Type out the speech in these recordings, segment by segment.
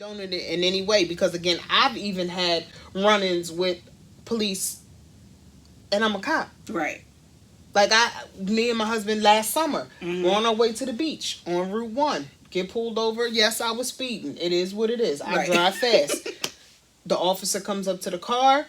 condone it in any way because, again, I've even had run-ins with police, and I'm a cop. Right. Like, me and my husband last summer, we're on our way to the beach on Route 1. Get pulled over. Yes, I was speeding. It is what it is. I drive fast. The officer comes up to the car.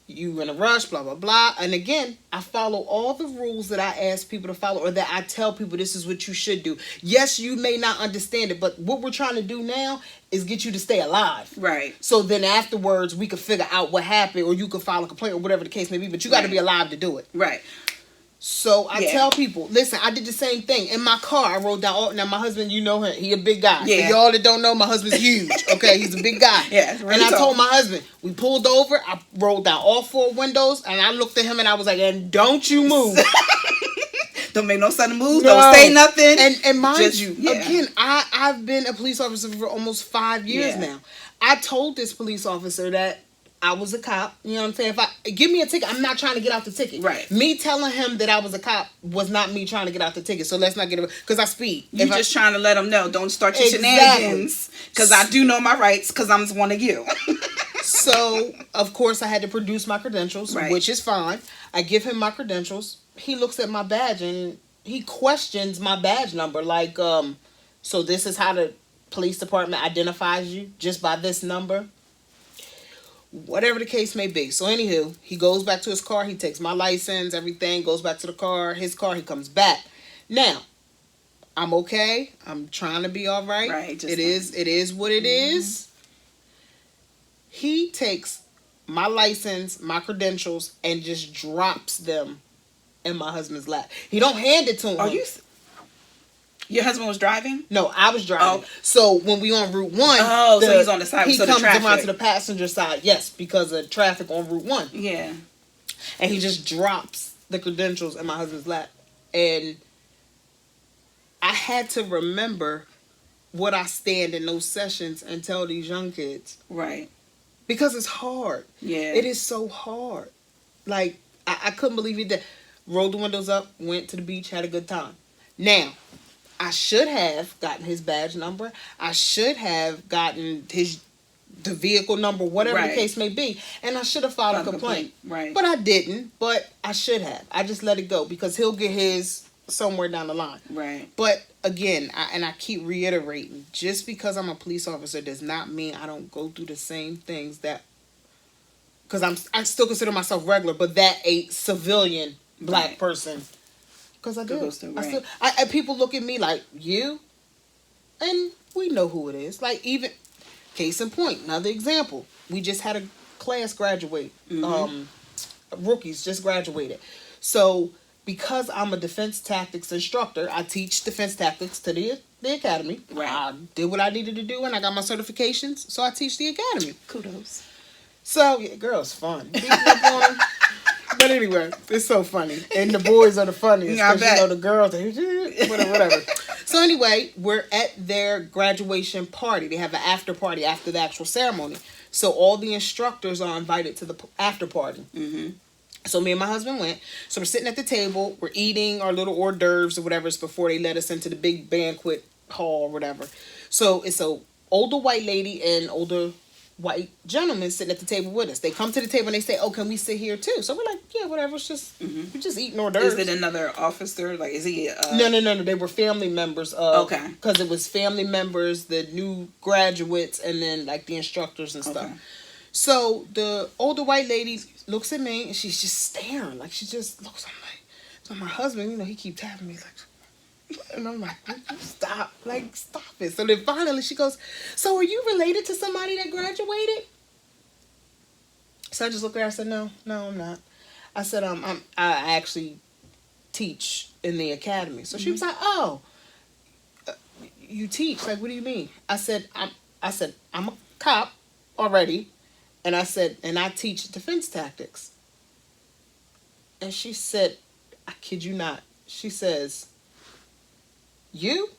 You in a rush, blah, blah, blah. And again, I follow all the rules that I ask people to follow or that I tell people this is what you should do. Yes, you may not understand it, but what we're trying to do now is get you to stay alive. Right. So then afterwards, we can figure out what happened or you can file a complaint or whatever the case may be, but you got to be alive to do it. Right. So I tell people, listen, I did the same thing. In my car, I wrote down, now my husband, you know him, he a big guy. Yeah. For y'all that don't know, my husband's huge. Okay, he's a big guy. Yeah, really and I told my husband, we pulled over, I rolled down all 4 windows, and I looked at him and I was like, and don't you move. Don't make no sudden moves, don't say nothing. And mind you, again, I've been a police officer for almost 5 years now. I told this police officer that I was a cop. You know what I'm saying? If give me a ticket, I'm not trying to get out the ticket. Right. Me telling him that I was a cop was not me trying to get out the ticket. So let's not get it because I speed. You just trying to let them know. Don't start your shenanigans because I do know my rights because I'm one of you. So of course I had to produce my credentials, which is fine. I give him my credentials. He looks at my badge and he questions my badge number. Like, so this is how the police department identifies you, just by this number. Whatever the case may be. So anywho, he goes back to his car. He takes my license, everything, goes back to the car. His car, he comes back. Now, I'm okay. I'm trying to be all right. Right. It is what it is. He takes my license, my credentials, and just drops them in my husband's lap. He don't hand it to him. Are you... Your husband was driving? No, I was driving. So when we on Route 1... so he's on the side. He comes around to the passenger side. Yes, because of traffic on Route 1. Yeah. And he just drops the credentials in my husband's lap. And I had to remember what I stand in those sessions and tell these young kids. Right. Because it's hard. Yeah. It is so hard. Like, I couldn't believe he did. Rolled the windows up, went to the beach, had a good time. Now... I should have gotten his badge number. I should have gotten the vehicle number, whatever the case may be. And I should have filed a complaint. Right. But I didn't. But I should have. I just let it go because he'll get his somewhere down the line. Right. But again, I keep reiterating, just because I'm a police officer does not mean I don't go through the same things that... Because I still consider myself regular, but that a civilian black person... Because I do. People look at me like, you? And we know who it is. Like, even, case in point, another example. We just had a class graduate. Rookies just graduated. So, because I'm a defense tactics instructor, I teach defense tactics to the academy. Right. I did what I needed to do, and I got my certifications, so I teach the academy. Kudos. So, yeah, girls, fun. But anyway, it's so funny. And the boys are the funniest. Yeah, I bet. You know, the girls, whatever. So anyway, we're at their graduation party. They have an after party after the actual ceremony. So all the instructors are invited to the after party. Mm-hmm. So me and my husband went. So we're sitting at the table. We're eating our little hors d'oeuvres or whatever it's before they let us into the big banquet hall or whatever. So it's a older white lady and older white gentlemen sitting at the table with us. They come to the table and they say, "Oh, can we sit here too?" So we're like, "Yeah, whatever. It's just we're just eating hors d'oeuvres." Is it another officer? Like, is he? No. They were family members. Okay. Because it was family members, the new graduates, and then like the instructors and stuff. Okay. So the older white lady looks at me and she's just staring, like she just looks. I'm like, so my husband, you know, he keep tapping me like. And I'm like, stop it. So then finally she goes, "So are you related to somebody that graduated?" So I just looked at her and I said, no, I'm not. I said, I actually teach in the academy. So she was like, "Oh, you teach? Like, what do you mean?" I said, I'm a cop already. And I said, and I teach defense tactics. And she said, I kid you not. She says, "You?"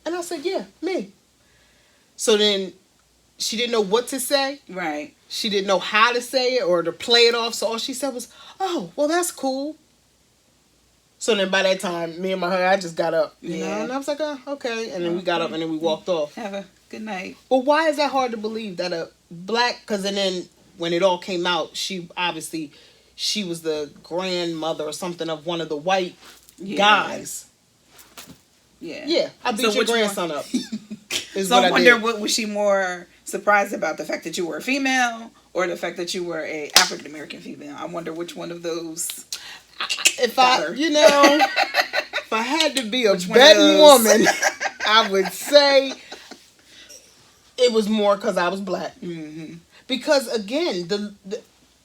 And I said, "Yeah, me." So then she didn't know what to say. Right. She didn't know how to say it or to play it off. So all she said was, "Oh, well, that's cool." So then by that time, me and my husband, I just got up, you know, and I was like, oh, okay. And then we got up and then we walked off. Have a good night. But why is that hard to believe that a black, because then when it all came out, she was the grandmother or something of one of the white guys. Yeah. Yeah, I beat your grandson up. So I wonder, what was she more surprised about? The fact that you were a female or the fact that you were a African American female? I wonder which one of those. If I had to be a betting woman, I would say it was more because I was black. Mm-hmm. Because again, the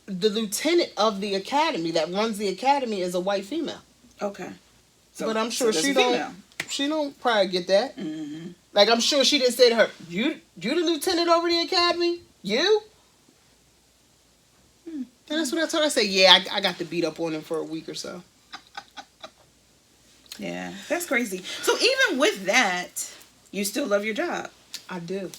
lieutenant of the academy that runs the academy is a white female. Okay. But I'm sure she don't probably get that. Mm-hmm. Like, I'm sure she didn't say to her, you the lieutenant over the academy? You? And that's what I told her. I said, yeah, I got to beat up on him for a week or so. Yeah, that's crazy. So even with that, you still love your job. I do.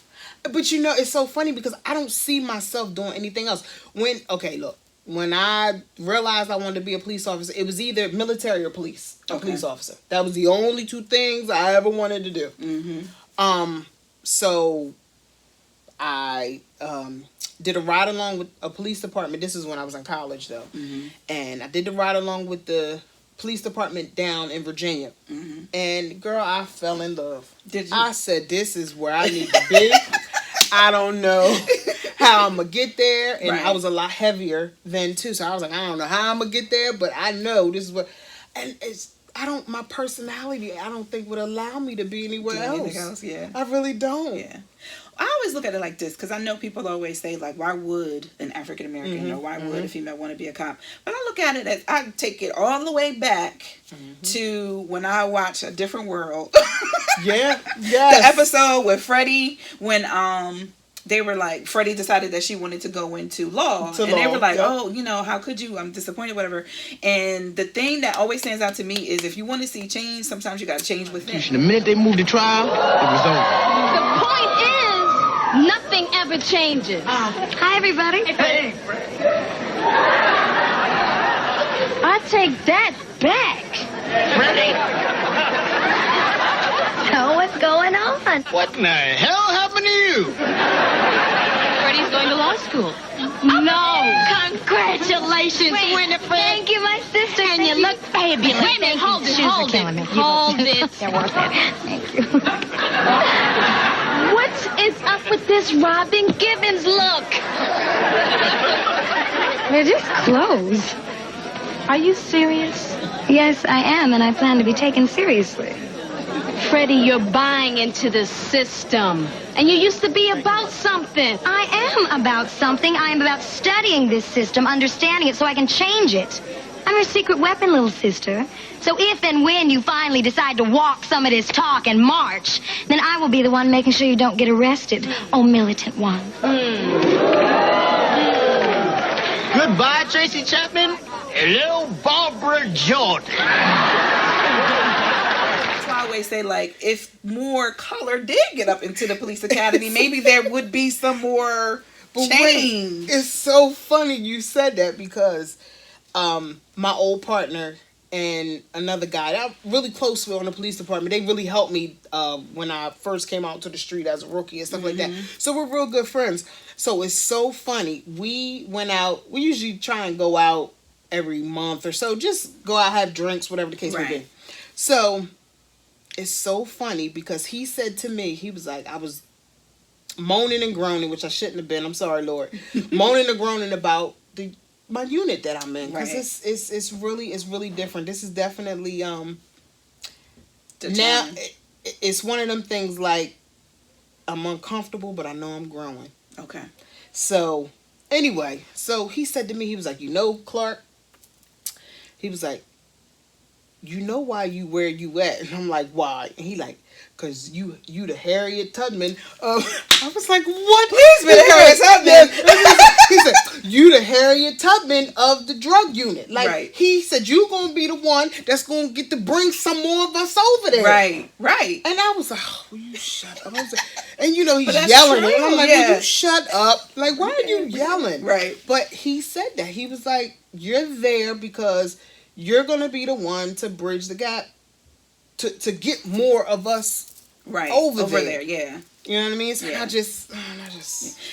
But you know, it's so funny because I don't see myself doing anything else. When I realized I wanted to be a police officer, it was either military or police. Police officer. That was the only two things I ever wanted to do. Mm-hmm. So I did a ride along with a police department. This is when I was in college, though. Mm-hmm. And I did the ride along with the police department down in Virginia. Mm-hmm. And girl, I fell in love. Did you? I said, this is where I need to be. I don't know how I'm going to get there. And I was a lot heavier then, too. So I was like, I don't know how I'm going to get there, but I know this is what... And my personality, I don't think would allow me to be anywhere else. Yeah. I really don't. Yeah. I always look at it like this, because I know people always say, like, why would an African American or why would a female want to be a cop? But I look at it as, I take it all the way back to when I watch A Different World. Yeah. Yes. The episode with Freddie, when they were like, Freddie decided that she wanted to go into law. They were like, oh, you know, how could you? I'm disappointed, whatever. And the thing that always stands out to me is if you want to see change, sometimes you got to change within. The minute they moved to trial, it was over. The point is, nothing ever changes. Hi, everybody. Hey, I take that back. Freddie? So what's going on? What in the hell happened to you? Freddie's going to law school. No. Congratulations, Winifred. Thank you, my sister. And you look fabulous. Wait a minute, hold it. Hold it. Thank you. What is up with this Robin Gibbons look? They're just clothes. Are you serious? Yes, I am, and I plan to be taken seriously. Freddie, you're buying into the system. And you used to be about something. I am about something. I am about studying this system, understanding it so I can change it. I'm your secret weapon, little sister. So if and when you finally decide to walk some of this talk and march, then I will be the one making sure you don't get arrested. Oh, militant one. Goodbye, Tracy Chapman. Hello, Barbara Jordan. I always say, like, if more color did get up into the police academy, maybe there would be some more change. It's so funny you said that because my old partner and another guy that I'm really close with on the police department, they really helped me when I first came out to the street as a rookie and stuff like that. So we're real good friends. So it's so funny. We went out. We usually try and go out every month or so. Just go out, have drinks, whatever the case may be. So it's so funny because he said to me, he was like, I was moaning and groaning, which I shouldn't have been. I'm sorry, Lord. Moaning and groaning about my unit that I'm in, because it's really different. This is definitely now it's one of them things like I'm uncomfortable, but I know I'm growing. Okay. So anyway, so he said to me, he was like, you know, Clark, he was like, you know why you where you at? And I'm like, why? And he like, cause you the Harriett Tubman of. I was like, what? Please be the Harriett Tubman. He said, you the Harriett Tubman of the drug unit. Like he said, you gonna be the one that's gonna get to bring some more of us over there. Right. And I was like, oh, will you shut up? I was like, and you know he's yelling, and I'm like, will you shut up? Like, why are you yelling? Right. But he said that he was like, you're there because you're gonna be the one to bridge the gap to get more of us over there. Yeah. You know what I mean? So Yeah. I just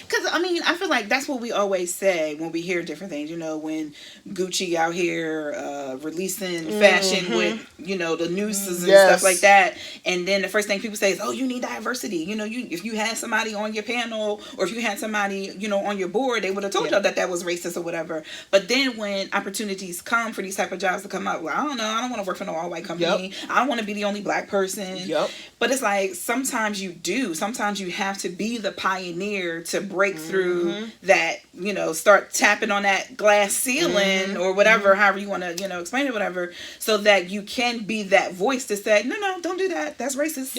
because I feel like that's what we always say when we hear different things. When Gucci out here releasing fashion with the nooses and stuff like that, and then the first thing people say is, "Oh, you need diversity." If you had somebody on your panel or if you had somebody on your board, they would have told you that was racist or whatever. But then when opportunities come for these type of jobs to come up, well, I don't know. I don't want to work for no all white company. I don't want to be the only black person. But it's like sometimes you do. Sometimes you have to be the pioneer to break through that, start tapping on that glass ceiling or whatever, however you want to, explain it, whatever, so that you can be that voice to say, no, don't do that. That's racist.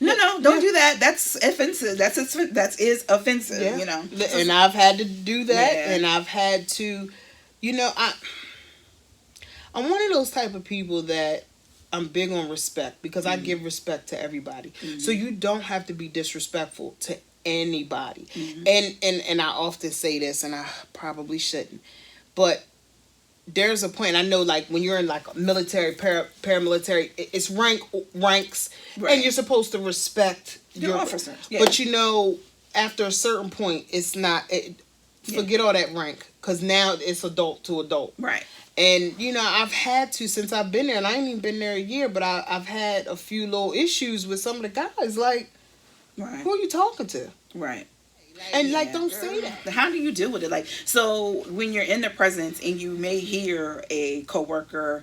No, don't do that. That's offensive. That is offensive, And I've had to do that, and I've had to, I'm one of those type of people that I'm big on respect because I give respect to everybody. So you don't have to be disrespectful to anybody. And I often say this, and I probably shouldn't, but there's a point. I know, like when you're in like military, paramilitary, it's ranks, and you're supposed to respect your officers. But after a certain point, it's not. Forget all that rank because now it's adult to adult. Right. And, I've had to, since I've been there, and I ain't even been there a year, but I've had a few little issues with some of the guys. Like, who are you talking to? Right. And, don't say that. How do you deal with it? Like, so when you're in the presence and you may hear a coworker,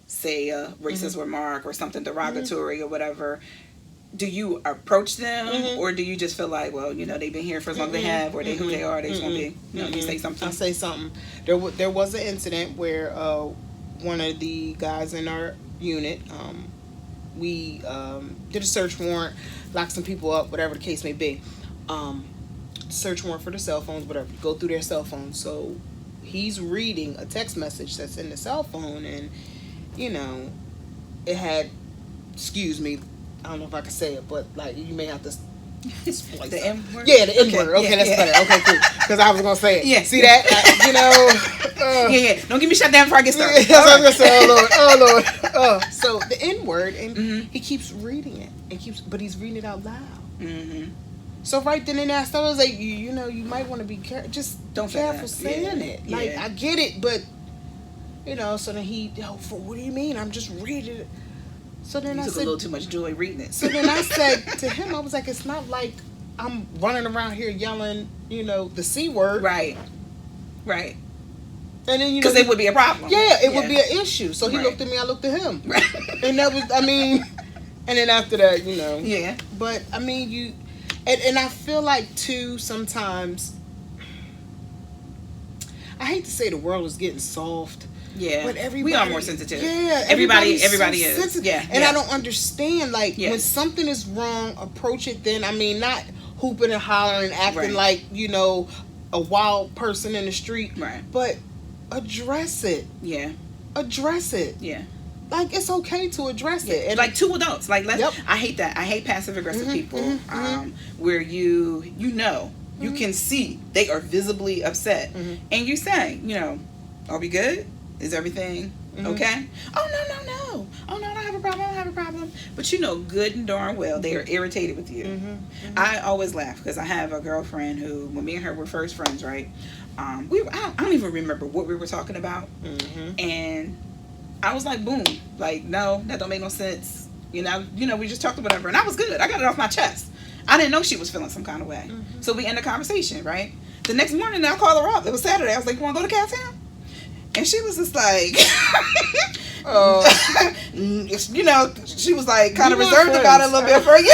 say a racist remark or something derogatory or whatever, do you approach them or do you just feel like, well, they've been here for as long as they have, or they who they are, they just want to be, you say something? I say something. There was an incident where one of the guys in our unit, we did a search warrant, locked some people up, whatever the case may be. Search warrant for their cell phones, whatever. Go through their cell phones. So he's reading a text message that's in the cell phone, and it had, excuse me, I don't know if I can say it, but like you may have to splice the M word. Yeah, the N word. Okay, that's better. Okay, cool. Because I was gonna say it. Yeah. See that? Don't get me shut down before I get started. That's what I was gonna say. Oh Lord. So the N word, and he keeps reading it, and but he's reading it out loud. So right then and there, I was like, you might want to be careful. Just don't careful saying it. Like I get it, but So then what do you mean? I'm just reading it. So then I took a little too much joy reading it. So then I said to him, I was like, it's not like I'm running around here yelling, the C word. Right. And then because it would be a problem. Yeah, it would be an issue. So he looked at me, I looked at him. Right. And that was, and then after that, Yeah. But and I feel like too sometimes. I hate to say the world is getting soft. Yeah, but everybody, we are more sensitive. Yeah, everybody is. Sensitive. Yeah, and I don't understand. Like when something is wrong, approach it. Then not hooping and hollering, acting like a wild person in the street. Right. But address it. Yeah. Address it. Yeah. Like it's okay to address it. And like two adults. Like I hate that. I hate passive aggressive people. Where you can see they are visibly upset, and you say, are we good? Is everything okay? Oh, no. Oh, no, I don't have a problem. But good and darn well, they are irritated with you. I always laugh because I have a girlfriend who, when me and her were first friends, right? I don't even remember what we were talking about. And I was like, boom. Like, no, that don't make no sense. We just talked whatever. And I was good. I got it off my chest. I didn't know she was feeling some kind of way. So we ended the conversation, right? The next morning, I called her up. It was Saturday. I was like, you want to go to Cowtown? And she was just like, she was like kind of reserved about it a little bit for like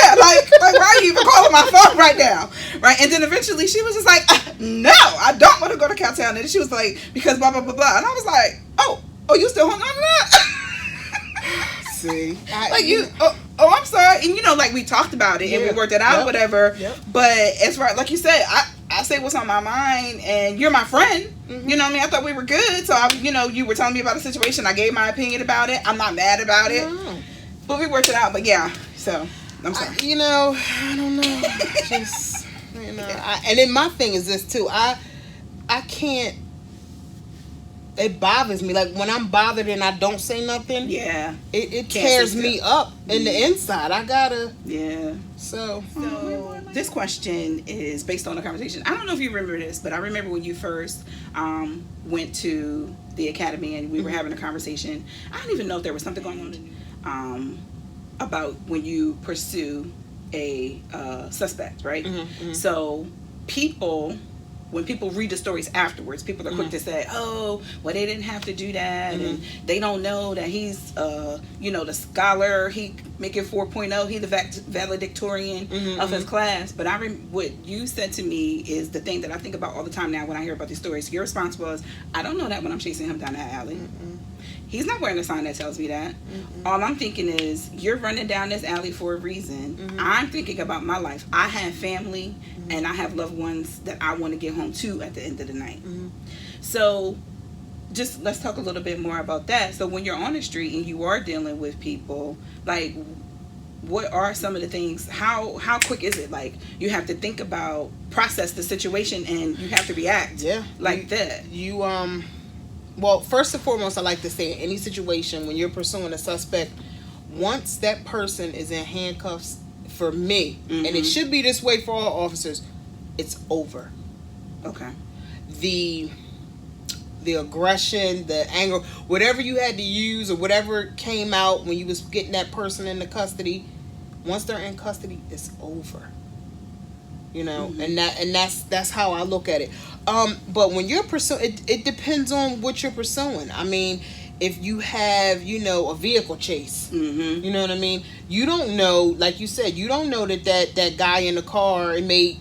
why are you even calling my phone right now? Right? And then eventually she was just like, no, I don't want to go to Cowtown. And she was like, because blah, blah, blah, blah. And I was like, oh, you still hung on to that? See? I'm sorry. And like we talked about it and we worked it out, whatever. Yep. But as far, like you said, I say what's on my mind, and you're my friend. You know what I mean? I thought we were good. So, you were telling me about the situation. I gave my opinion about it. I'm not mad about it. No. But we worked it out. But yeah, so I'm sorry. I don't know. Just, and then my thing is this too. I can't. it bothers me. Like when I'm bothered and I don't say nothing, it tears me up in the inside. I gotta So this question is based on a conversation. I don't know if you remember this, but I remember when you first went to the academy and we were having a conversation. I don't even know if there was something going on about when you pursue a suspect, right? So when people read the stories afterwards, people are quick to say, oh, well, they didn't have to do that, and they don't know that he's, the scholar, he make it 4.0, he the valedictorian of his class. But what you said to me is the thing that I think about all the time now when I hear about these stories. Your response was, I don't know that when I'm chasing him down that alley. He's not wearing a sign that tells me that. All I'm thinking is, you're running down this alley for a reason. I'm thinking about my life. I have family and I have loved ones that I want to get home to at the end of the night. So just let's talk a little bit more about that. So when you're on the street and you are dealing with people, like, what are some of the things, how quick is it? Like, you have to think about, process the situation, and you have to react that. Well, first and foremost, I like to say in any situation when you're pursuing a suspect, once that person is in handcuffs, for me, and it should be this way for all officers, it's over. Okay. The aggression, the anger, whatever you had to use or whatever came out when you was getting that person into custody, once they're in custody, it's over. And that's how I look at it. But when you're pursuing, it depends on what you're pursuing. I mean, if you have, a vehicle chase, you know what I mean? You don't know, like you said, you don't know that guy in the car, it made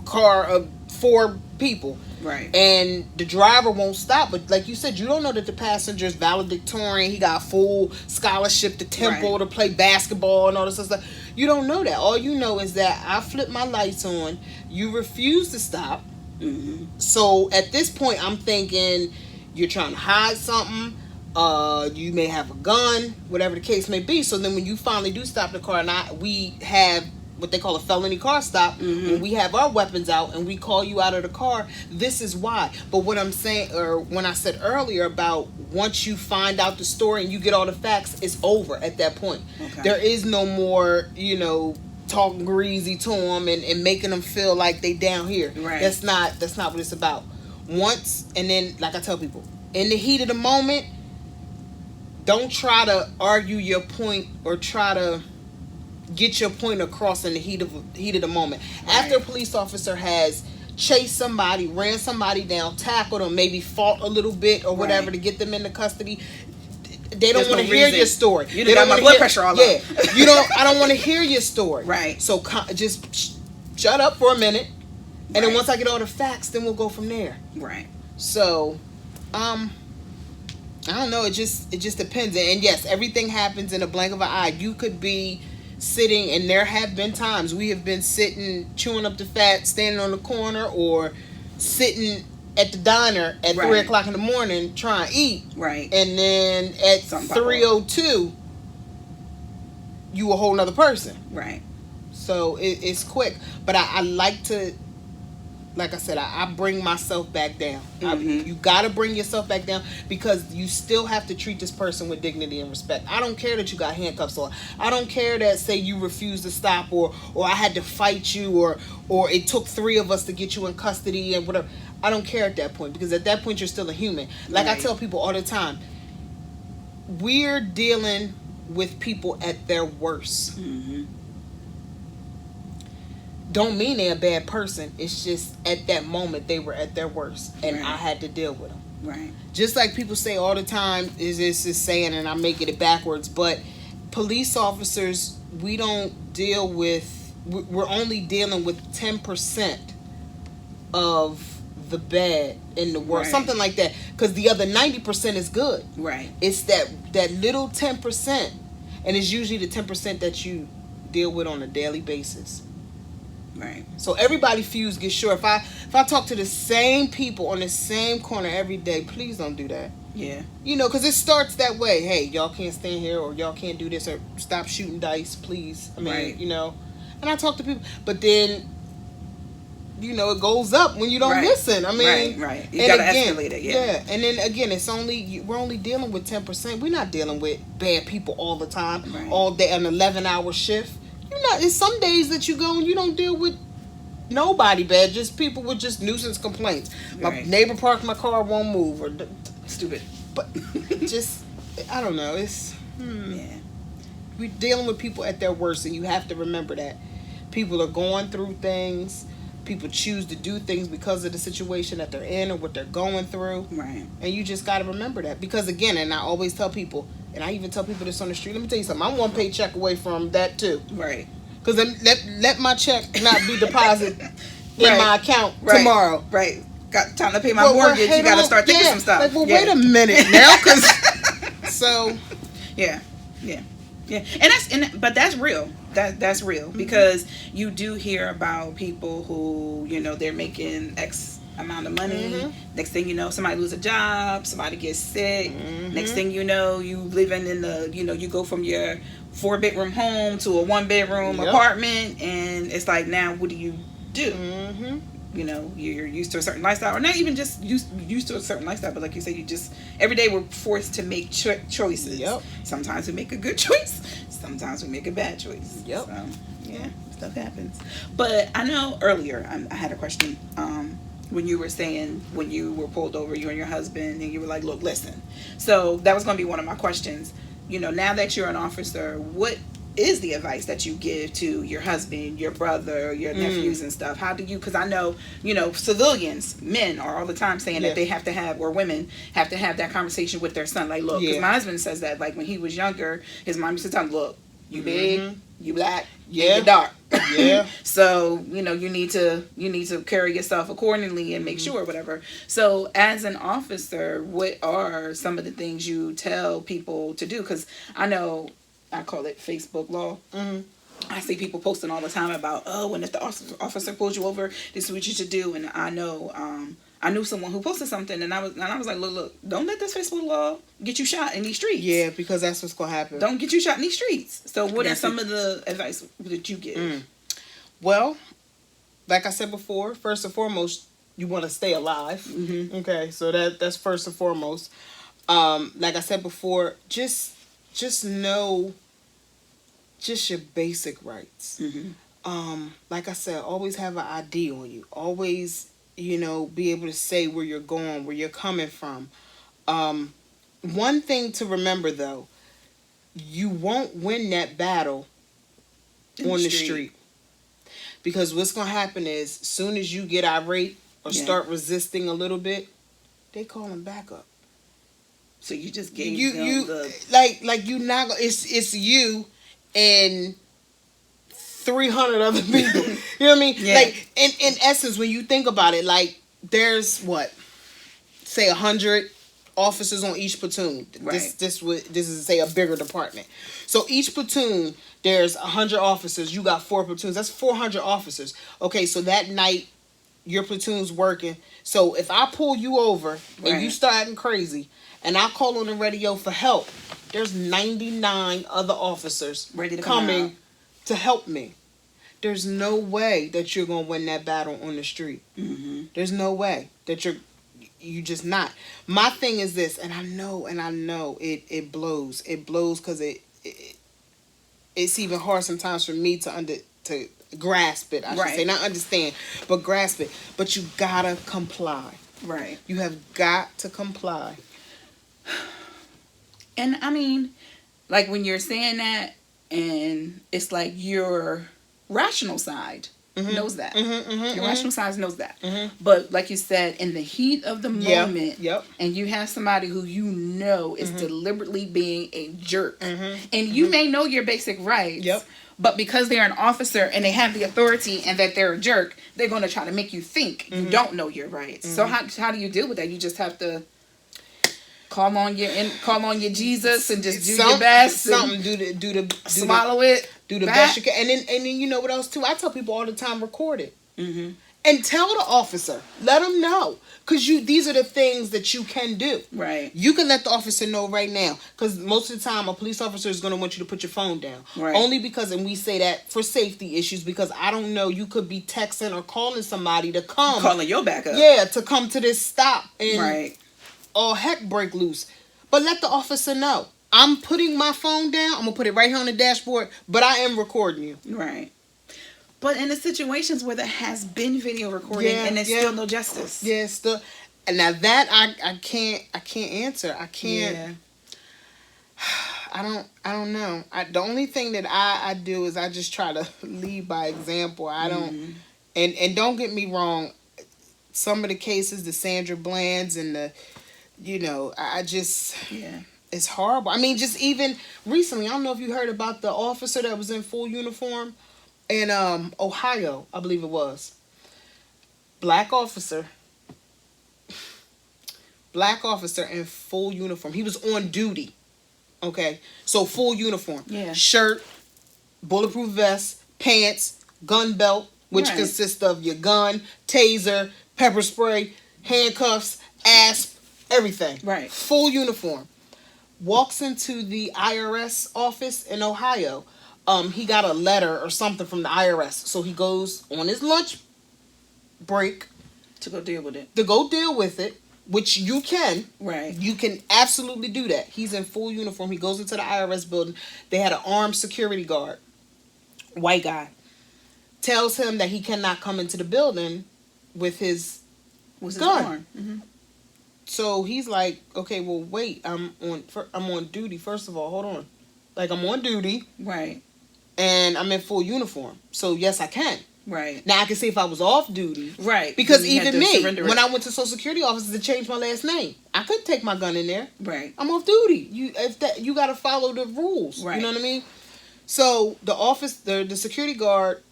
car of 4 people. Right. And the driver won't stop. But like you said, you don't know that the passenger's valedictorian, he got full scholarship to Temple to play basketball and all this stuff. You don't know that. All you know is that I flipped my lights on, you refuse to stop. So at this point, I'm thinking you're trying to hide something. You may have a gun, whatever the case may be. So then when you finally do stop the car, and we have what they call a felony car stop, when we have our weapons out and we call you out of the car, this is why. But what I'm saying, or when I said earlier about once you find out the story and you get all the facts, it's over at that point. Okay. There is no more, talking greasy to them and making them feel like they down here. Right. That's not what it's about. Once, and then, like I tell people, in the heat of the moment, don't try to argue your point or try to get your point across in the heat of the moment. Right. After a police officer has chased somebody, ran somebody down, tackled them, maybe fought a little bit or whatever to get them into custody, they don't want to hear your story. You got my blood pressure all up. I don't want to hear your story. Right. So just shut up for a minute, and then once I get all the facts, then we'll go from there. Right. So, I don't know. It just depends. And yes, everything happens in a blink of an eye. You could be sitting, and there have been times we have been sitting, chewing up the fat, standing on the corner, or sitting at the diner at 3 o'clock in the morning trying to eat. Right. And then at 3:02, you a whole nother person. Right. So it's quick. But I like to, like I said, I bring myself back down. You got to bring yourself back down, because you still have to treat this person with dignity and respect. I don't care that you got handcuffs on. I don't care that, say, you refuse to stop, or I had to fight you, or it took 3 of us to get you in custody and whatever. I don't care at that point, because at that point you're still a human. Like I tell people all the time, we're dealing with people at their worst. Don't mean they're a bad person. It's just at that moment they were at their worst, and I had to deal with them. Right. Just like people say all the time, is this is saying, and I'm making it backwards, but police officers, we don't deal with, we're only dealing with 10% of the bad in the world, something like that, because the other 90% is good. Right. It's that little 10%, and it's usually the 10% that you deal with on a daily basis. Right. So everybody fuse gets short. If I talk to the same people on the same corner every day, please don't do that. Yeah. Because it starts that way. Hey, y'all can't stand here, or y'all can't do this, or stop shooting dice, please. I mean, and I talk to people, but then it goes up when you don't listen. I mean, right. You gotta escalate it. Yeah. And then again, we're only dealing with 10%. We're not dealing with bad people all the time, all day, an 11-hour shift. It's some days that you go and you don't deal with nobody bad, just people with just nuisance complaints. My neighbor parked my car, won't move, or stupid. But just, I don't know. It's we're dealing with people at their worst, and you have to remember that people are going through things. People choose to do things because of the situation that they're in or what they're going through. Right. And you just got to remember that. Because again, and I always tell people, and I even tell people this on the street, let me tell you something, I'm one paycheck away from that too. Right. Because let my check not be deposited in my account tomorrow. Right. Got time to pay my mortgage. You got to start thinking some stuff. Like, wait a minute now. So. Yeah. But that's real. That's real, because you do hear about people who, they're making X amount of money. Next thing you know, somebody lose a job, somebody gets sick. Next thing you know, you living in the, you go from your 4-bedroom home to a 1-bedroom apartment, and it's like, now what do you do? You're used to a certain lifestyle, or not even just used to a certain lifestyle, but like you said, every day we're forced to make choices. Sometimes we make a good choice, sometimes we make a bad choice. So, stuff happens. But I know earlier I had a question when you were saying, when you were pulled over, you and your husband, and you were like, look, listen. So that was going to be one of my questions. Now that you're an officer, what is the advice that you give to your husband, your brother, your nephews and stuff? How do you, because I know, civilians, men are all the time saying that they have to have, or women have to have that conversation with their son. Like, look, because my husband says that, like, when he was younger, his mom used to tell him, look, you big, you black, and you dark. So, you need to carry yourself accordingly and make sure, whatever. So, as an officer, what are some of the things you tell people to do? Because I know, I call it Facebook law. I see people posting all the time about, and if the officer pulls you over, this is what you should do. And I know, I knew someone who posted something, and I was like, look, don't let this Facebook law get you shot in these streets. Yeah, because that's what's gonna happen. Don't get you shot in these streets. So, what are some of the advice that you give? Well, like I said before, first and foremost, you want to stay alive. Okay, so that's first and foremost. Like I said before, just know just your basic rights. Like I said, always have an ID on you. Always, be able to say where you're going, where you're coming from. One thing to remember, though, you won't win that battle on the street. Because what's going to happen is, as soon as you get irate or start resisting a little bit, they call them back up. So you just gave them like you not. It's you and 300 other people. You know what I mean? Like in essence, when you think about it, like there's say 100 officers on each platoon. This is say a bigger department. So each platoon, there's 100 officers. You got 4 platoons. That's 400 officers. Okay, so that night your platoon's working. So if I pull you over and you start acting crazy, and I call on the radio for help, there's 99 other officers ready to coming to help me. There's no way that you're gonna win that battle on the street. There's no way that you just not. My thing is this, and I know it blows. It blows because it's even hard sometimes for me to grasp it. I should say, not understand, but grasp it. But you gotta comply. Right. You have got to comply. And I mean, like when you're saying that, and it's like your rational side knows that. Your rational side knows that. But like you said, in the heat of the moment, and you have somebody who is deliberately being a jerk, and you may know your basic rights, but because they're an officer and they have the authority and that they're a jerk, they're going to try to make you think you don't know your rights. So how do you deal with that? You just have to call on your Jesus and just do your best. Swallow it. Do the best you can. And then you know what else too? I tell people all the time, record it. And tell the officer. Let him know. Because these are the things that you can do. Right. You can let the officer know right now. Because most of the time, a police officer is going to want you to put your phone down. Right. Only because, and we say that for safety issues, because I don't know, you could be texting or calling somebody to come. Calling your backup. Yeah, to come to this stop. And right. all heck break loose. But let the officer know. I'm putting my phone down. I'm going to put it right here on the dashboard. But I am recording you. Right. But in the situations where there has been video recording and there's still no justice. Yeah, still. And now that I can't answer. I can't. Yeah. I don't know. The only thing that I do is I just try to lead by example. I don't. And don't get me wrong. Some of the cases, the Sandra Bland's and the, I just. Yeah. It's horrible. I mean, just even recently, I don't know if you heard about the officer that was in full uniform in Ohio, I believe it was. Black officer in full uniform. He was on duty. Okay? So full uniform. Yeah. Shirt, bulletproof vest, pants, gun belt, which consists of your gun, taser, pepper spray, handcuffs, asp, everything. Right. Full uniform. Walks into the IRS office in Ohio. He got a letter or something from the IRS. So he goes on his lunch break. To go deal with it. To go deal with it, which you can. Right. You can absolutely do that. He's in full uniform. He goes into the IRS building. They had an armed security guard. White guy. Tells him that he cannot come into the building with his gun. Mm-hmm. So he's like, okay, well, wait. I'm on duty. First of all, hold on. Like, I'm on duty. Right. And I'm in full uniform. So, yes, I can. Right. Now, I can say if I was off duty. Right. Because even me, when I went to Social Security offices to change my last name, I couldn't take my gun in there. Right. I'm off duty. You got to follow the rules. Right. You know what I mean? So, the security guard,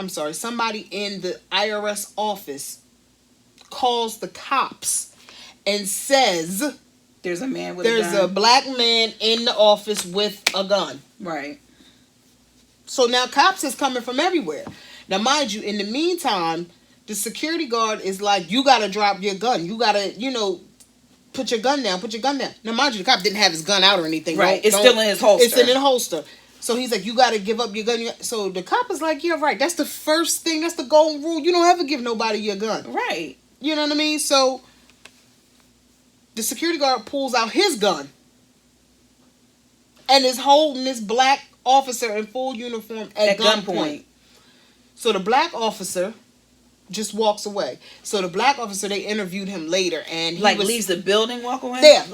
somebody in the IRS office calls the cops and says, there's a man with a gun. There's a black man in the office with a gun. Right. So now cops is coming from everywhere. Now, mind you, in the meantime, the security guard is like, you got to drop your gun. You got to, put your gun down. Put your gun down. Now, mind you, the cop didn't have his gun out or anything. Right. It's still in his holster. It's in his holster. So he's like, you got to give up your gun. So the cop is like, yeah, right. That's the first thing. That's the golden rule. You don't ever give nobody your gun. Right. You know what I mean? So the security guard pulls out his gun and is holding this black officer in full uniform at gunpoint. So the black officer just walks away. So the black officer, they interviewed him later, and he leaves the building, walk away. Yeah,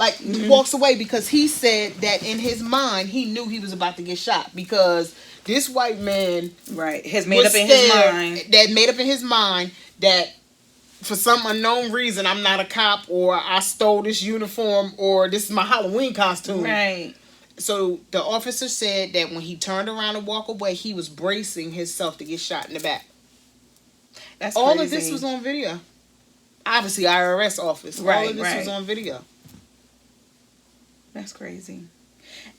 walks away because he said that in his mind he knew he was about to get shot because this white man has made up in his mind that for some unknown reason I'm not a cop, or I stole this uniform, or this is my Halloween costume. Right. So the officer said that when he turned around and walked away, he was bracing himself to get shot in the back. That's all crazy. Of this was on video. Obviously, IRS office. All of this was on video. That's crazy.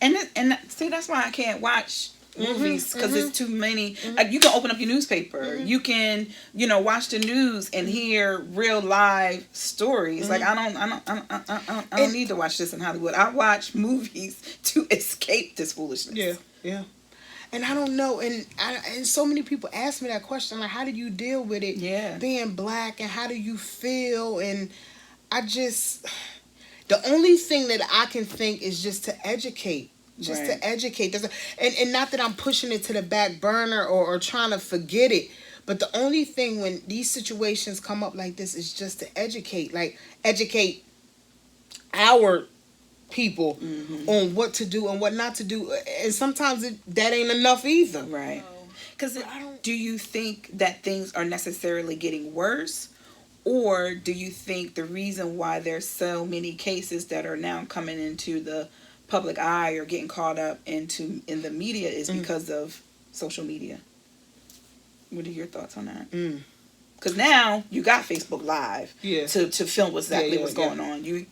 And see, that's why I can't watch movies, because it's too many. Like, you can open up your newspaper, you can watch the news and hear real live stories. Like, I don't need to watch this in Hollywood. I watch movies to escape this foolishness. Yeah. And I don't know, and so many people ask me that question, like, how did you deal with it? Yeah. Being black, and how do you feel? And the only thing that I can think is just to educate. To educate. And not that I'm pushing it to the back burner or trying to forget it, but the only thing when these situations come up like this is just to educate. Like, educate our people on what to do and what not to do. And sometimes that ain't enough either. Right. Because do you think that things are necessarily getting worse? Or do you think the reason why there's so many cases that are now coming into the public eye or getting caught up in the media is because of social media? What are your thoughts on that? Because now you got Facebook Live to film exactly what's going on. You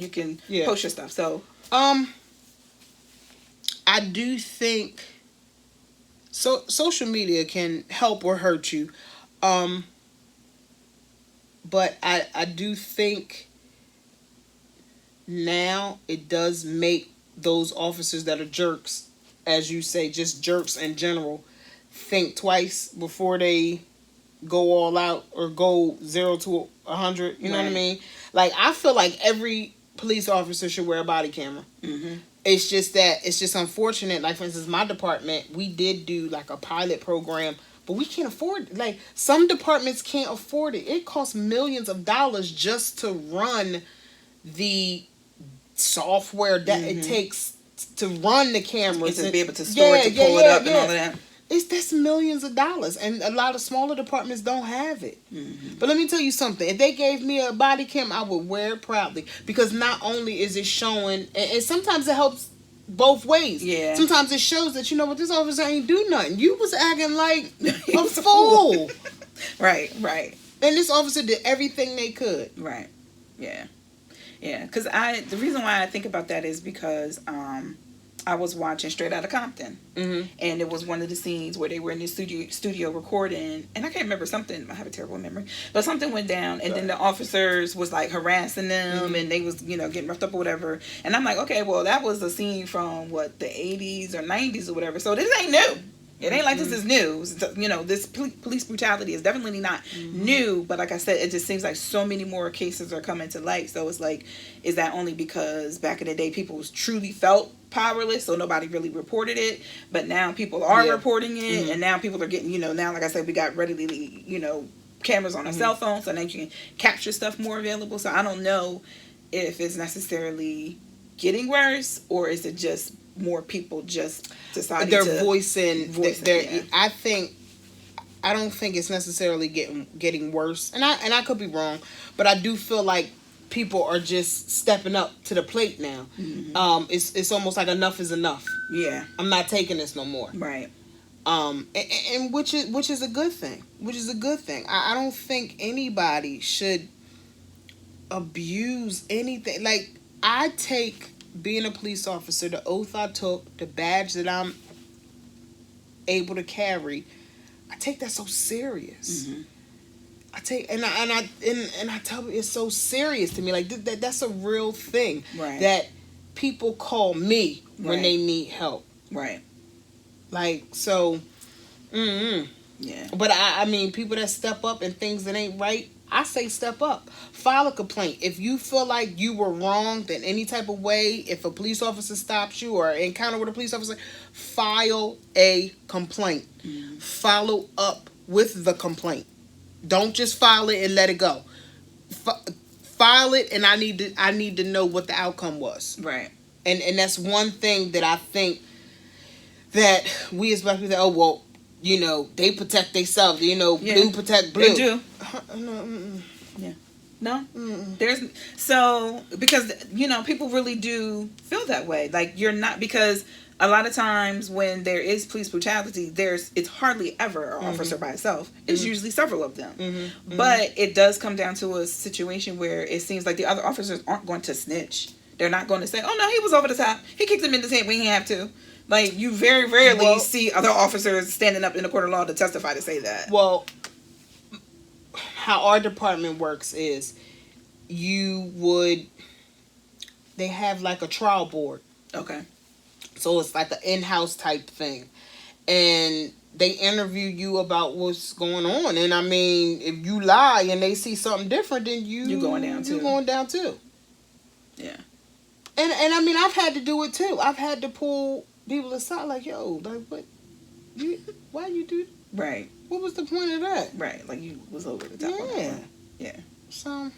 can post your stuff. So I do think social media can help or hurt you. But I do think now it does make those officers that are jerks, as you say, just jerks in general, think twice before they go all out or go 0 to 100. You know what I mean? Like, I feel like every police officer should wear a body camera. Mm-hmm. It's just unfortunate. Like, for instance, my department, we did do like a pilot program, but we can't afford it. Like, some departments can't afford it. It costs millions of dollars just to run the software that it takes to run the cameras and to be able to store it, to pull it up and all of that. That's millions of dollars, and a lot of smaller departments don't have it. Mm-hmm. But let me tell you something. If they gave me a body cam, I would wear it proudly, because not only is it showing, and sometimes it helps both ways. Yeah. Sometimes it shows that, you know what, this officer ain't do nothing. You was acting like a fool. Right. And this officer did everything they could. Right. Yeah. Because the reason why I think about that is because I was watching Straight Outta Compton, and it was one of the scenes where they were in the studio recording, and I can't remember something. I have a terrible memory, but something went down, and then the officers was like harassing them, and they was getting roughed up or whatever. And I'm like, okay, well, that was a scene from the 80s or 90s or whatever. So this ain't new. It ain't like this is new. This police brutality is definitely not new, but like I said, it just seems like so many more cases are coming to light. So it's like, is that only because back in the day people truly felt powerless, so nobody really reported it, but now people are reporting it, and now people are getting, now, like I said, we got readily, cameras on our cell phones, so now you can capture stuff more available. So I don't know if it's necessarily getting worse, or is it just more people just deciding they're voicing their. I don't think it's necessarily getting worse, and I could be wrong, but I do feel like people are just stepping up to the plate now. Mm-hmm. It's almost like enough is enough. Yeah, I'm not taking this no more. Right. And which is a good thing. I don't think anybody should abuse anything. Like, I take being a police officer, the oath I took, the badge that I'm able to carry, I take that so serious. Mm-hmm. I tell you, it's so serious to me. Like, that's a real thing. Right. That people call me when they need help. Right. Like, so, yeah. But I mean, people that step up and things that ain't right, I say step up. File a complaint. If you feel like you were wronged in any type of way, if a police officer stops you or encounter with a police officer, file a complaint. Mm-hmm. Follow up with the complaint. Don't just file it and let it go. File it, and I need to know what the outcome was. Right. And that's one thing that I think that we as black people say, oh, well, they protect themselves. Blue protect blue. They do. Yeah. No? Because, people really do feel that way. Like, you're not, because a lot of times when there is police brutality, it's hardly ever an officer by itself. It's usually several of them. Mm-hmm. But it does come down to a situation where it seems like the other officers aren't going to snitch. They're not going to say, oh, no, he was over the top. He kicked him in the head when he didn't have to. Like, you very rarely see other officers standing up in the court of law to testify to say that. Well, how our department works is they have like a trial board. Okay. So it's like an in-house type thing. And they interview you about what's going on. And I mean, if you lie and they see something different, then you're going down too. You're going down too. Yeah. And I mean, I've had to do it too. I've had to pull people aside, like, yo, like, what? Why you do? Right. What was the point of that? Right. Like, you was over the top. Yeah. Yeah. So,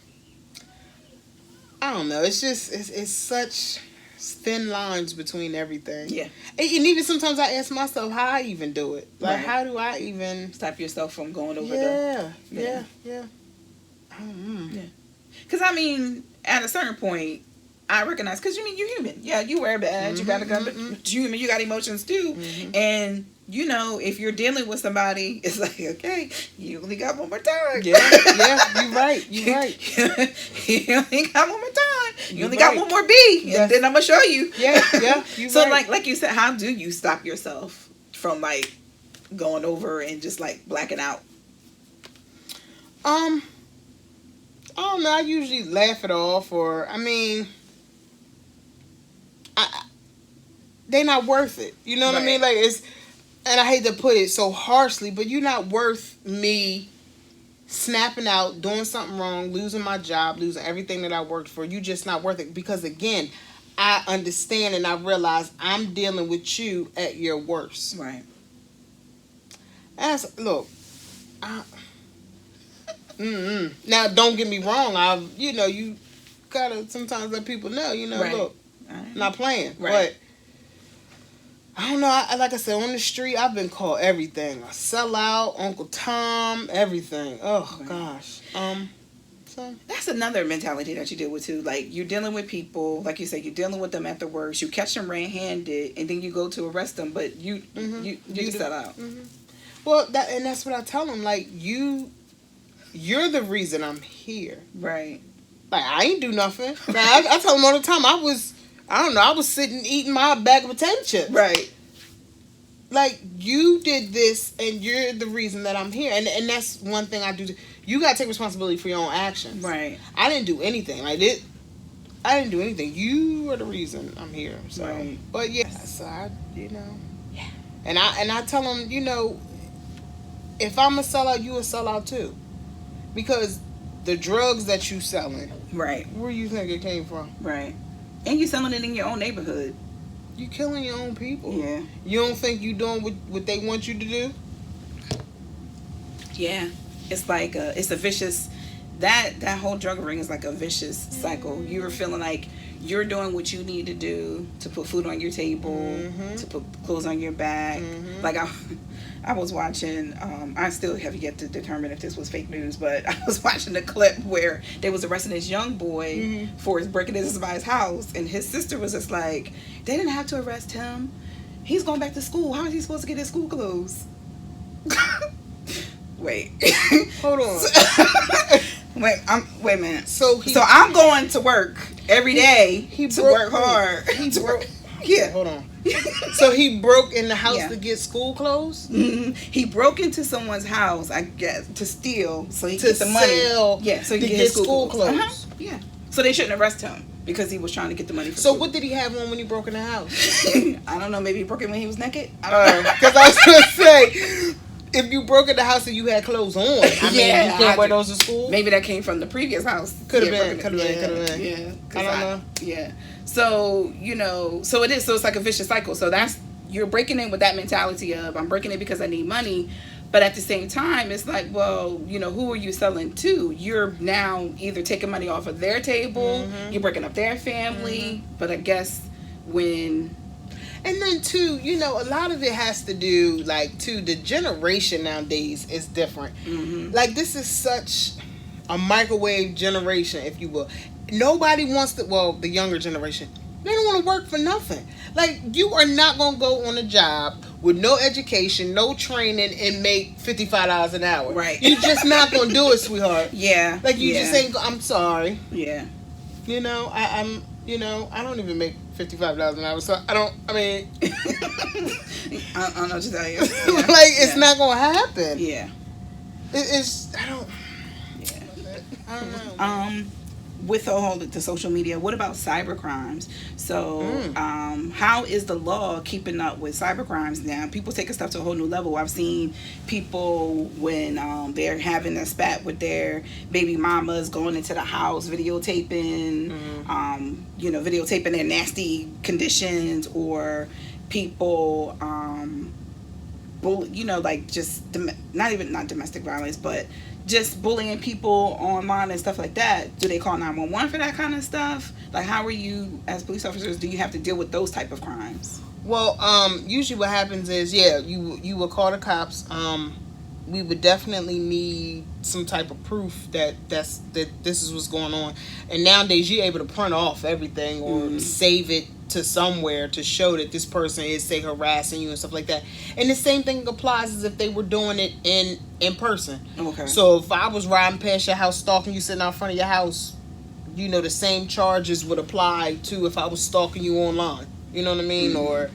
I don't know. It's just, it's such thin lines between everything. Yeah. And even sometimes I ask myself how I even do it. Like, how do I even stop yourself from going over Yeah. I don't know. Yeah. Because, I mean, at a certain point, I recognize, because you're human. Yeah, you wear a badge, you got a gun, but you're human, you got emotions too. Mm-hmm. And, if you're dealing with somebody, it's like, okay, you only got one more time. Yeah, you're right. You only got one more time. You only got one more B, and then I'm going to show you. Yeah, you're so, right. like you said, how do you stop yourself from, like, going over and just, like, blacking out? I don't know. I usually laugh it off, or I mean, they not worth it. You know what I mean? Like it's, and I hate to put it so harshly, but you're not worth me snapping out, doing something wrong, losing my job, losing everything that I worked for. You just not worth it, because again, I understand and I realize I'm dealing with you at your worst. Right. Look, now don't get me wrong. You gotta sometimes let people know. Look, I'm not playing. Right. But I don't know. Like I said, on the street, I've been called everything. A sellout, Uncle Tom, everything. Oh gosh. So that's another mentality that you deal with too. Like you're dealing with people, like you said, you're dealing with them at the worst. You catch them red-handed, and then you go to arrest them, but you just sell out. Mm-hmm. Well, that's what I tell them. Like you're the reason I'm here. Right. Like I ain't do nothing. Like, I tell them all the time. I was sitting eating my bag of potato chips. Right. Like you did this, and you're the reason that I'm here. And that's one thing I do. You gotta take responsibility for your own actions. Right. I didn't do anything. I didn't do anything. You are the reason I'm here. So, right. But yeah, so yeah. And I tell them, if I'm a sellout, you a sellout too, because the drugs that you selling, right? Where you think it came from? Right. And you selling it in your own neighborhood. You killing your own people. Yeah. You don't think you doing what they want you to do? Yeah. It's like it's a vicious. That whole drug ring is like a vicious cycle. You're feeling like you're doing what you need to do to put food on your table, to put clothes on your back. Like I was watching. I still have yet to determine if this was fake news, but I was watching a clip where they was arresting this young boy for his breaking into somebody's house, and his sister was just like, they didn't have to arrest him. He's going back to school. How is he supposed to get his school clothes? Wait. Hold on. Wait a minute. So I'm going to work every day to work hard. Yeah. Hold on. So he broke in the house to get school clothes? He broke into someone's house, I guess, to steal so he could get the money. So he could get school clothes. Yeah. So they shouldn't arrest him because he was trying to get the money for school. What did he have on when he broke in the house? I don't know. Maybe he broke it when he was naked? I don't know. Because I was going to say, if you broke in the house and you had clothes on, you can't wear those to school? Maybe that came from the previous house. Could have been. Yeah. I don't know. Yeah. So, so it is. So it's like a vicious cycle. So you're breaking in with that mentality of, I'm breaking in because I need money. But at the same time, it's like, well, who are you selling to? You're now either taking money off of their table, you're breaking up their family. But I guess when... And then, too, a lot of it has to do, like, too, the generation nowadays is different. Like, this is such a microwave generation, if you will. Nobody wants to, well, the younger generation, they don't want to work for nothing. Like, you are not going to go on a job with no education, no training, and make $55 an hour. Right. You're just not going to do it, sweetheart. Yeah. Like, you just ain't, I'm sorry. Yeah. I don't even make $55 an hour, so I don't know what to tell you. Yeah. Like, it's not going to happen. Yeah. I don't know. With all the social media, what about cyber crimes? So, how is the law keeping up with cyber crimes now? People taking stuff to a whole new level. I've seen people when they're having a spat with their baby mamas going into the house, videotaping, videotaping their nasty conditions, or people, not domestic violence, but just bullying people online and stuff like that. Do they call 911 for that kind of stuff? Like, how are you, as police officers, do you have to deal with those type of crimes? Well, usually what happens is, you will call the cops. We would definitely need some type of proof that this is what's going on. And nowadays, you're able to print off everything or save it to somewhere to show that this person is, say, harassing you and stuff like that. And the same thing applies as if they were doing it in person. Okay. So if I was riding past your house, stalking you, sitting out front of your house, the same charges would apply to if I was stalking you online. You know what I mean? Or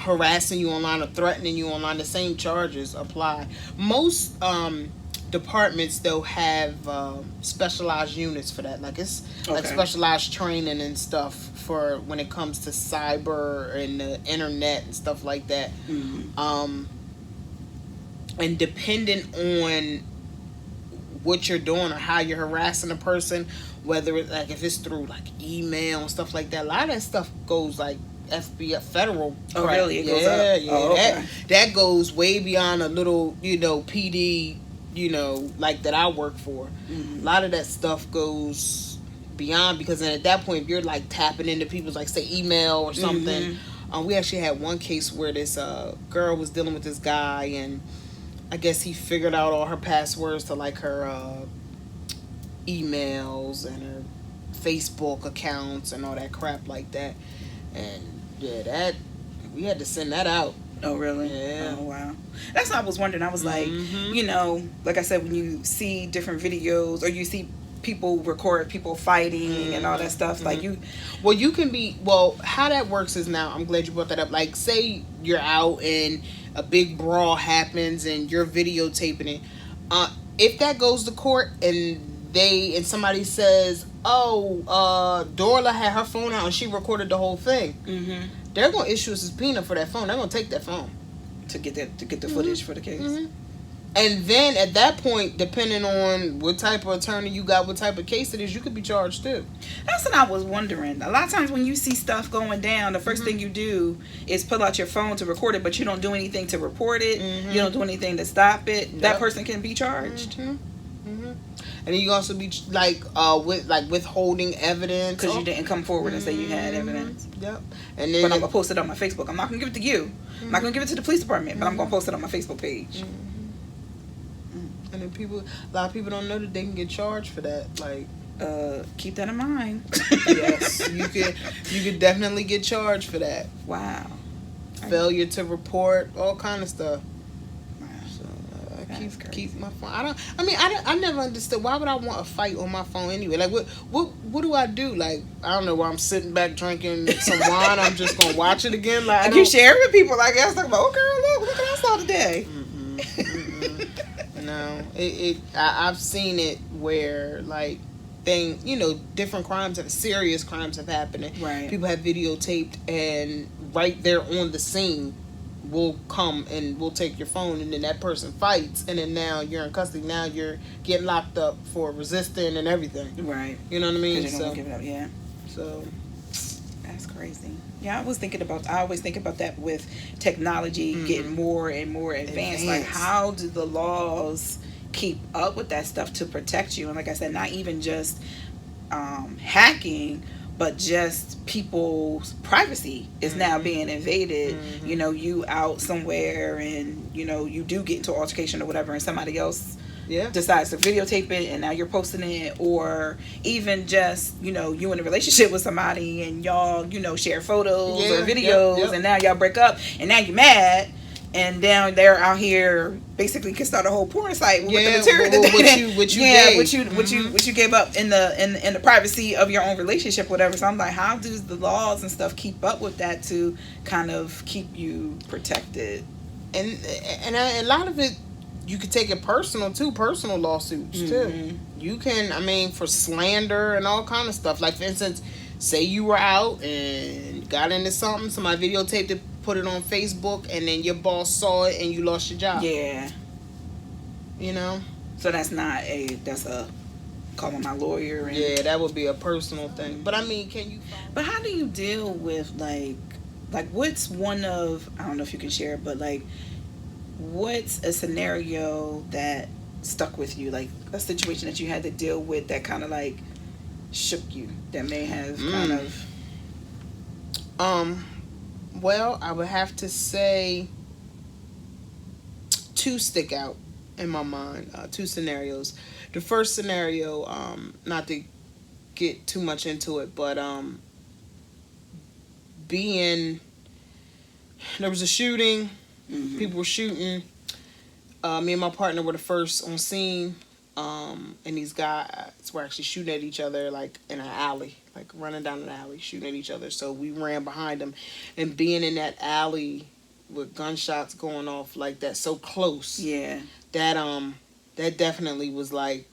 harassing you online or threatening you online. The same charges apply. Most departments they'll have specialized units for that. Like it's like specialized training and stuff for when it comes to cyber and the internet and stuff like that. And depending on what you're doing or how you're harassing a person, whether it's like if it's through like email and stuff like that, a lot of that stuff goes like FBI federal. Oh, really? It goes up? Yeah. Oh, okay. That goes way beyond a little, PD, like that I work for. A lot of that stuff goes beyond, because then at that point, if you're like tapping into people's, like, say, email or something. We actually had one case where this girl was dealing with this guy, and I guess he figured out all her passwords to like her emails and her Facebook accounts and all that crap like that. And yeah, that we had to send that out. Oh, really? Yeah. Oh, wow. That's what I was wondering. I was like, like I said, when you see different videos or you see people record people fighting and all that stuff, like you can be, how that works is, now I'm glad you brought that up. Like, say you're out and a big brawl happens and you're videotaping it. If that goes to court and somebody says, Dorla had her phone out and she recorded the whole thing, they're gonna issue a subpoena for that phone. They're gonna take that phone to get the footage for the case. And then at that point, depending on what type of attorney you got, what type of case it is, you could be charged too. That's what I was wondering. A lot of times when you see stuff going down, the first thing you do is pull out your phone to record it, but you don't do anything to report it. You don't do anything to stop it. Yep. That person can be charged. And then you also be with withholding evidence because you didn't come forward and say you had evidence. Yep. And then, but I'm gonna post it on my Facebook. I'm not gonna give it to you. I'm not gonna give it to the police department, but I'm gonna post it on my Facebook page. And then a lot of people don't know that they can get charged for that. Like, keep that in mind. Yes, you could definitely get charged for that. Wow. Failure to report, all kind of stuff. So keep my phone. I never understood, why would I want a fight on my phone anyway? Like, what do I do? Like, I don't know, while I'm sitting back drinking some wine, I'm just gonna watch it again. Like, you share with people, I guess, like, oh girl, look what I saw today. No, I've seen it where, like, different serious crimes have happened. Right. People have videotaped, and right there on the scene will come and will take your phone, and then that person fights, and then now you're in custody. Now you're getting locked up for resisting and everything. Right. You know what I mean? So give it up. Yeah. So that's crazy. Yeah, I always think about that with technology getting more and more advanced. Like, how do the laws keep up with that stuff to protect you? And like I said, not even just hacking, but just people's privacy is now being invaded. You out somewhere and you do get into an altercation or whatever, and somebody else decides to videotape it, and now you're posting it. Or even just you in a relationship with somebody and y'all share photos or videos, and now y'all break up and now you're mad, and now they're out here basically can start a whole porn site with the material what you gave up in the privacy of your own relationship, whatever. So I'm like, how do the laws and stuff keep up with that to kind of keep you protected? And a lot of it, you could take it personal too, personal lawsuits too. You can, for slander and all kind of stuff. Like, for instance, say you were out and got into something, somebody videotaped it, put it on Facebook, and then your boss saw it and you lost your job. Yeah. So that's a calling my lawyer. And, that would be a personal thing. But can you? But how do you deal with like what's one of, I don't know if you can share, but like, what's a scenario that stuck with you, like a situation that you had to deal with that kind of like shook you, that may have kind of well, I would have to say two stick out in my mind. Two scenarios. The first scenario, not to get too much into it, but there was a shooting. People were shooting. Me and my partner were the first on scene, and these guys were actually shooting at each other, like in an alley, like running down an alley, shooting at each other. So we ran behind them, and being in that alley with gunshots going off like that, so close. Yeah. That that definitely was like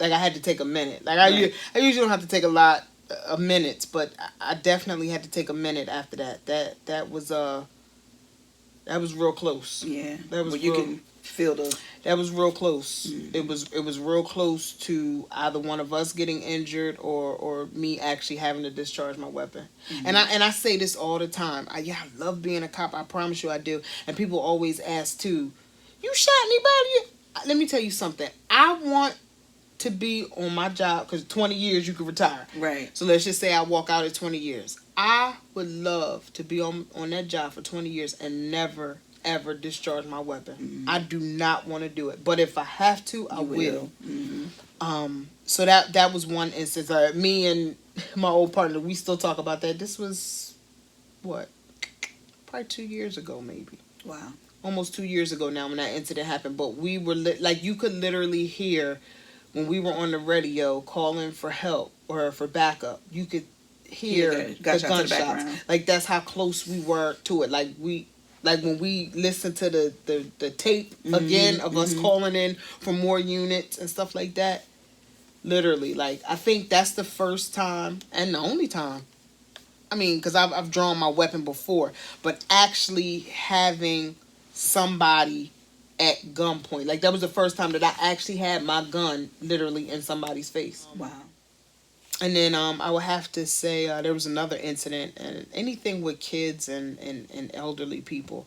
I had to take a minute. Like I usually don't have to take a lot of minutes, but I definitely had to take a minute after that. That was real close. Yeah, that was you can feel that was real close. Mm-hmm. It was real close to either one of us getting injured or me actually having to discharge my weapon. Mm-hmm. And I say this all the time. I love being a cop. I promise you I do. And people always ask too, you shot anybody? Let me tell you something. I want to be on my job because 20 years you can retire. Right. So let's just say I walk out at 20 years. I would love to be on that job for 20 years and never discharge my weapon. Mm-hmm. I do not want to do it, but if I have to, I will. Mm-hmm. So that was one instance. Me and my old partner, we still talk about that. This was what, probably 2 years ago, maybe. Wow. Almost 2 years ago now when that incident happened. But we were like, you could literally hear when we were on the radio calling for help or for backup. You could hear the gunshots. Like that's how close we were to it. Like when we listened to the tape again of us calling in for more units and stuff like that. Literally, like I think that's the first time and the only time. I mean, because I've drawn my weapon before, but actually having somebody at gunpoint, like that was the first time that I actually had my gun literally in somebody's face. Wow. And then I would have to say there was another incident, and anything with kids and elderly people.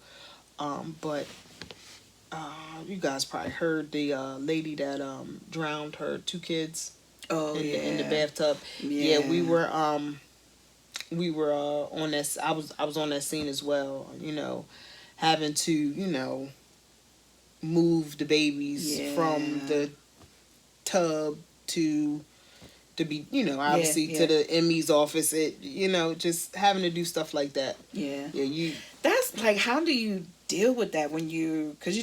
But you guys probably heard the lady that drowned her 2 kids in the bathtub. Yeah, we were on that. I was on that scene as well. Having to move the babies from the tub to be, obviously to the ME's office. It, just having to do stuff like that. Yeah. Yeah. That's like, how do you deal with that when because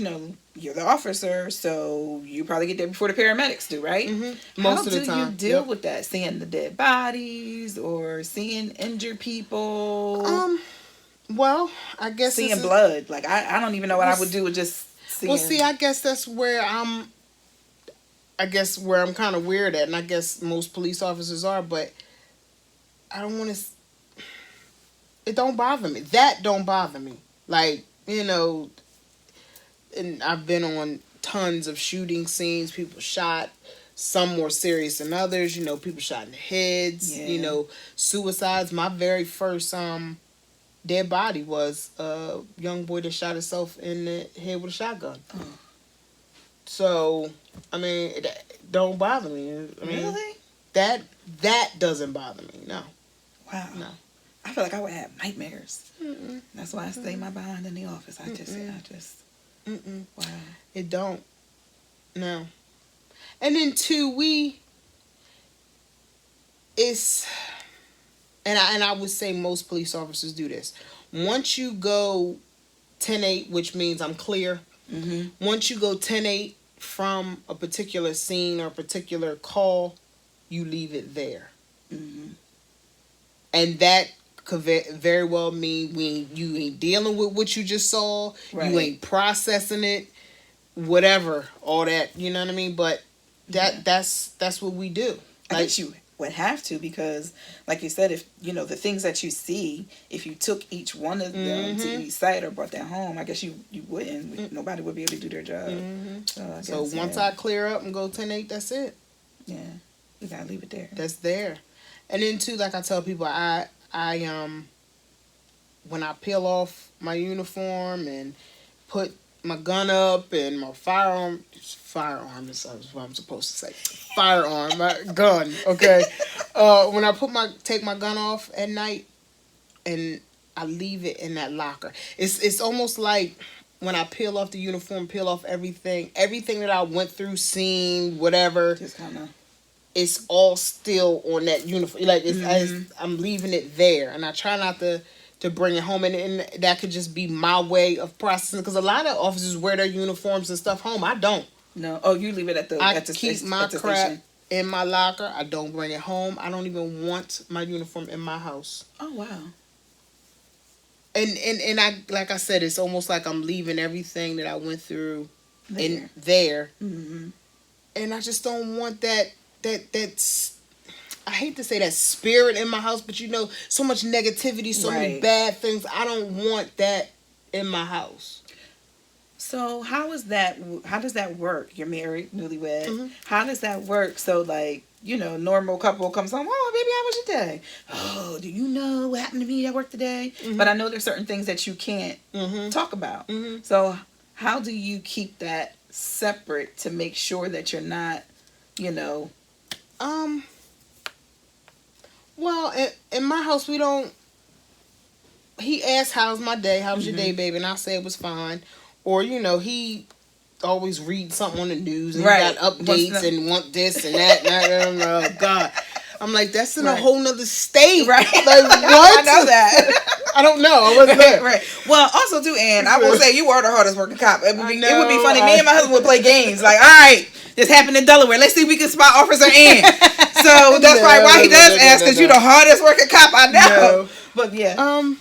you're the officer, so you probably get there before the paramedics do, right? Mm-hmm. Most of the time. How do you deal with that? Seeing the dead bodies or seeing injured people? Well, I guess seeing blood. Like I don't even know what I would do with just seeing. Well, see, I guess that's where I'm kind of weird at, and I guess most police officers are, but I don't want to. It don't bother me. That don't bother me. Like, and I've been on tons of shooting scenes. People shot, some more serious than others. People shot in the heads. Yeah. Suicides. My very first dead body was a young boy that shot himself in the head with a shotgun. Oh. So, I mean, it don't bother me. I mean, really? That doesn't bother me. No. Wow. No. I feel like I would have nightmares. Mm-mm. That's why I stay my behind in the office. I just. Mm-mm. Wow. It don't. No. And then 2, and I would say most police officers do this. Once you go 10-8, which means I'm clear. Mm-hmm. Once you go 10-8 from a particular scene or a particular call, you leave it there. Mm-hmm. And that could very well mean you ain't dealing with what you just saw. Right. You ain't processing it, whatever, all that. You know what I mean? But that's what we do. I guess you would have to, because like you said, if the things that you see, if you took each one of them to each site or brought that home, I guess you wouldn't. Mm-hmm. Nobody would be able to do their job. Mm-hmm. So once I clear up and go 10-8, that's it. Yeah, you gotta leave it there. That's there. And then 2, like I tell people, I when I peel off my uniform and put my gun up and my firearm is what I'm supposed to say. Firearm, my gun, okay? When I take my gun off at night and I leave it in that locker. It's almost like when I peel off the uniform, peel off everything that I went through, seen, whatever. Just kind of. It's all still on that uniform. Like I'm leaving it there, and I try not to bring it home, and that could just be my way of processing. Because a lot of officers wear their uniforms and stuff home. I don't. No. Oh, you leave it at the. I keep my crap in my locker. I don't bring it home. I don't even want my uniform in my house. Oh wow. And I, like I said, it's almost like I'm leaving everything that I went through there. Mm-hmm. And I just don't want that's. I hate to say that spirit in my house, but so much negativity, so many bad things. I don't want that in my house. So how does that work? You're married, newlywed. Mm-hmm. How does that work? So like, normal couple comes home. Oh, baby, how was your day? Oh, do you know what happened to me at work today? Mm-hmm. But I know there's certain things that you can't talk about. Mm-hmm. So how do you keep that separate to make sure that you're not, Well, in my house, we don't. He asks, "How's my day? How's your day, baby?" And I say it was fine. Or he always reads something on the news and he got updates and want this and that. And oh God, I'm like, that's in a whole nother state. Right? Like what? I know that. I don't know. I wasn't there. Right. Well, also too, Ann, I will say you are the hardest working cop. It would be funny. Me and my husband would play games. Like, all right, this happened in Delaware. Let's see if we can spot Officer Ann. So that's probably why he does ask, because you're the hardest working cop I know. No. But yeah.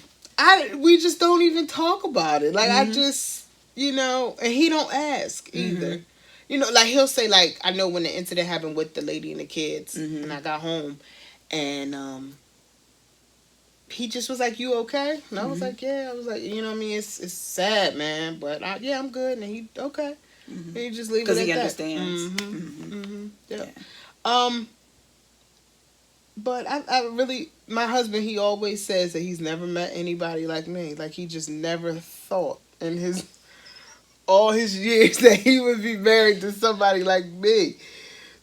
We just don't even talk about it. Like I just, and he don't ask either. Like he'll say, like, I know when the incident happened with the lady and the kids, and I got home, and he just was like, "You okay?" And I was like, "Yeah." I was like, what I mean? It's sad, man, but I'm good. And he okay. And he just leave it at that. Because he understands. Yeah. But I really, my husband, he always says that he's never met anybody like me. Like he just never thought in all his years that he would be married to somebody like me.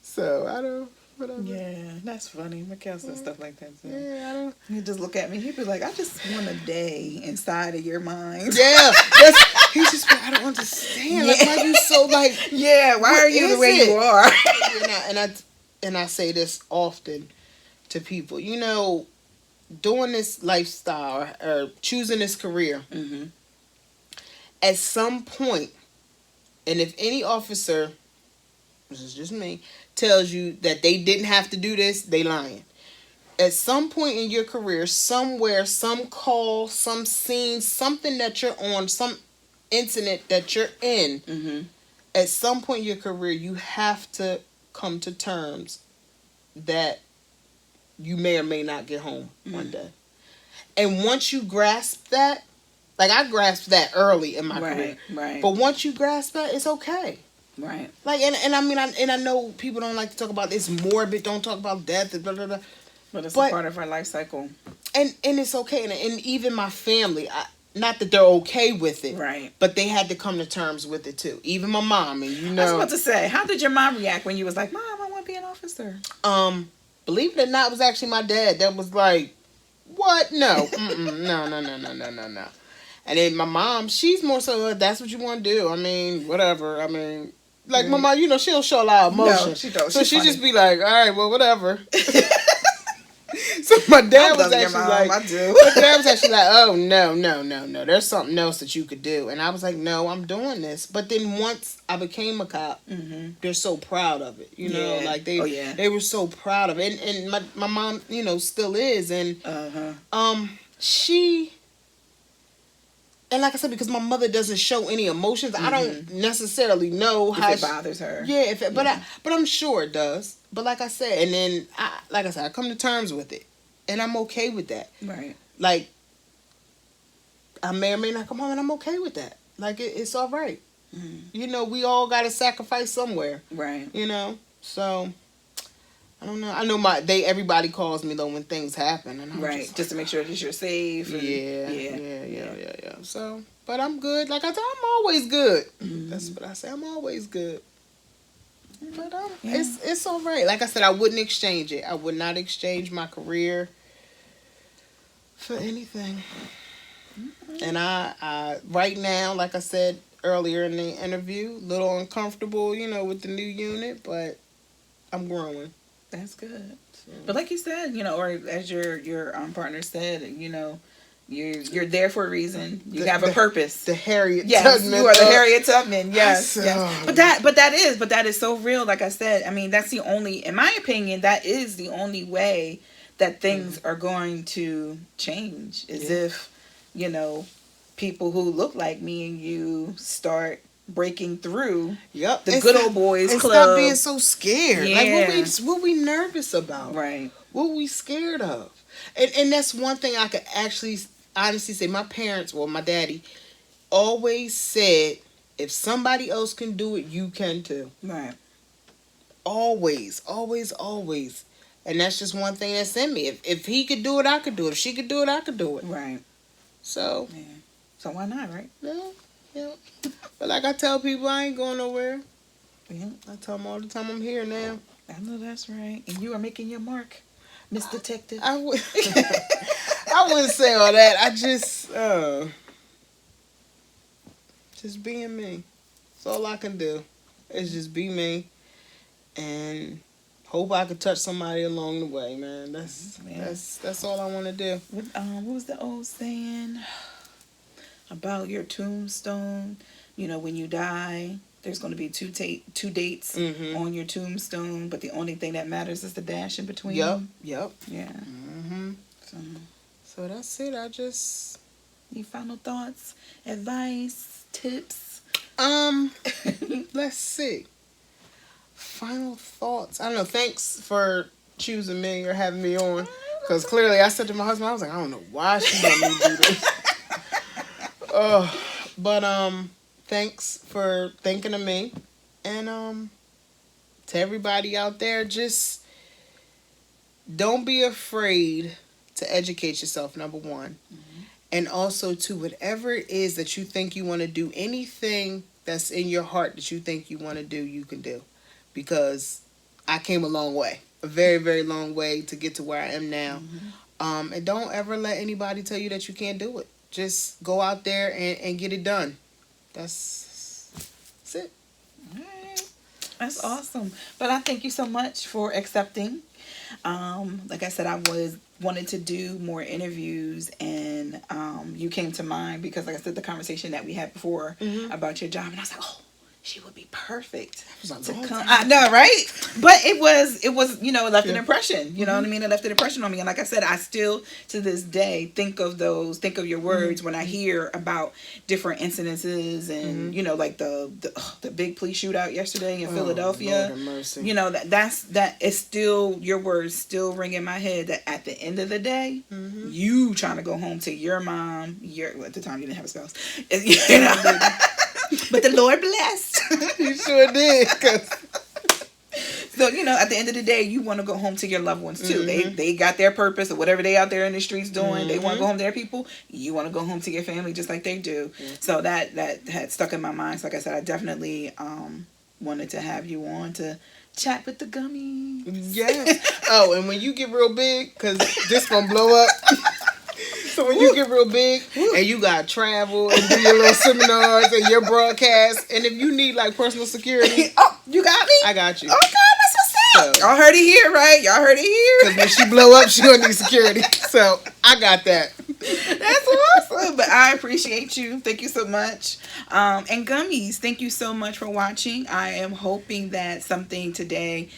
So I don't. Whatever. Yeah, that's funny. Mikhail says stuff like that too. Yeah, I don't. He'd just look at me. He'd be like, "I just want a day inside of your mind." Yeah, he's just. I don't understand. Like, why are you so like? Yeah, why are you the way you are? And I say this often to people. Doing this lifestyle or choosing this career. At some point, and if any officer, this is just me, tells you that they didn't have to do this, they lying. At some point in your career, somewhere, some call, some scene, something that you're on, some incident that you're in, at some point in your career, you have to come to terms that you may or may not get home one day. And once you grasp that, like I grasped that early in my career. Right. But once you grasp that, it's okay. Right. Like, and I mean, I know people don't like to talk about this morbid, don't talk about death, and blah, blah, blah. But it's a part of our life cycle. And it's okay. And even my family, not that they're okay with it. Right. But they had to come to terms with it too. Even my mom. And I was about to say, how did your mom react when you was like, "Mom, I want to be an officer"? Believe it or not, it was actually my dad that was like, "What? No. No. And then my mom, she's more so, that's what you want to do. I mean, whatever. I mean, like my mom, she don't show a lot of emotion. No, she don't. So she just be like, all right, well, whatever. So my dad was actually like, my dad was actually like, oh, no. There's something else that you could do. And I was like, no, I'm doing this. But then once I became a cop, they're so proud of it. Like they were so proud of it. And my mom, still is. And she... And like I said, because my mother doesn't show any emotions, I don't necessarily know how it bothers her. Yeah, but I'm sure it does. But like I said, and then I come to terms with it, and I'm okay with that. Right. Like I may or may not come home, and I'm okay with that. Like it's all right. We all got to sacrifice somewhere. Right. So. I don't know. I know everybody calls me though when things happen, and I'm just to make sure that you're safe. And, yeah. So, but I'm good. Like I said, I'm always good. That's what I say. I'm always good. But it's all right. Like I said, I wouldn't exchange it. I would not exchange my career for anything. And I right now, like I said earlier in the interview, a little uncomfortable, with the new unit, but I'm growing. That's good. But like you said, or as your partner said, you're there for a reason. You have a purpose. The Harriett Tubman. You are the Harriett Tubman. Yes. But that is so real. Like I said, I mean, that's the only, in my opinion, that is the only way that things are going to change. Is if, people who look like me and you start breaking through the good old boys club. Stop being so scared. Yeah. Like what we nervous about? Right. What we scared of? And that's one thing I could actually honestly say. My parents, well, my daddy, always said, if somebody else can do it, you can too. Right. Always, always, always. And that's just one thing that's in me. If he could do it, I could do it. If she could do it, I could do it. Right. So. Yeah. So why not, right? Yeah. But like I tell people, I ain't going nowhere. Yeah. I tell them all the time I'm here now. I know that's right. And you are making your mark, Miss Detective. I wouldn't say all that. I just being me. That's all I can do. Is just be me. And hope I could touch somebody along the way, man. That's all I want to do. What was the old saying about your tombstone? You know, when you die, there's going to be two dates on your tombstone, but the only thing that matters is the dash in between. Yep. Yeah. So that's it. I just... Any final thoughts, advice, tips? Let's see. Final thoughts. I don't know. Thanks for choosing me or having me on. Because clearly I said to my husband, I was like, I don't know why she let me do this. But thanks for thinking of me. And to everybody out there, just don't be afraid to educate yourself, number one. And also to whatever it is that you think you want to do, anything that's in your heart that you think you want to do, you can do. Because I came a long way, a very, very long way to get to where I am now. And don't ever let anybody tell you that you can't do it. Just go out there and get it done. That's it. All right. That's awesome. But I thank you so much for accepting. Like I said, I wanted to do more interviews, and you came to mind because, like I said, the conversation that we had before about your job, and I was like, oh, she would be perfect to come. I know, right? But it was, you know, it left an impression. You know what I mean? It left an impression on me. And like I said, I still, to this day, think of your words when I hear about different incidences and, you know, like the big police shootout yesterday in Philadelphia. Lord have mercy. You know, that is still, your words still ring in my head that at the end of the day, you trying to go home to your mom, at the time you didn't have a spouse. You know? But the Lord blessed. You sure did. So, you know, at the end of the day, you want to go home to your loved ones too. They got their purpose or whatever they out there in the streets doing. They want to go home to their people. You want to go home to your family just like they do. So that had stuck in my mind. So like I said, I definitely wanted to have you on to chat with the Gummies. Yes. Oh, and when you get real big, because this gonna blow up. So when you get real big and you got to travel and do your little seminars and your broadcasts, and if you need like personal security, oh, you got me? I got you. Okay, that's what's up. So, y'all heard it here, right? Y'all heard it here. Because when she blow up, she gonna need security. So I got that. That's awesome. But I appreciate you. Thank you so much. And Gummies, thank you so much for watching. I am hoping that something today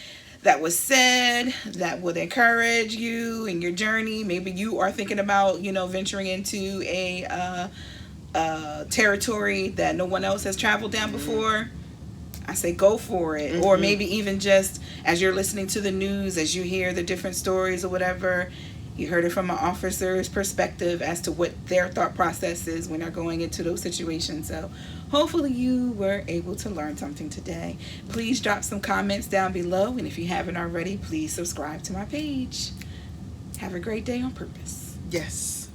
that was said that would encourage you in your journey. Maybe you are thinking about, you know, venturing into a territory that no one else has traveled down before. I say go for it. Or maybe even just as you're listening to the news, as you hear the different stories or whatever, you heard it from an officer's perspective as to what their thought process is when they're going into those situations. So hopefully you were able to learn something today. Please drop some comments down below. And if you haven't already, please subscribe to my page. Have a great day on purpose. Yes.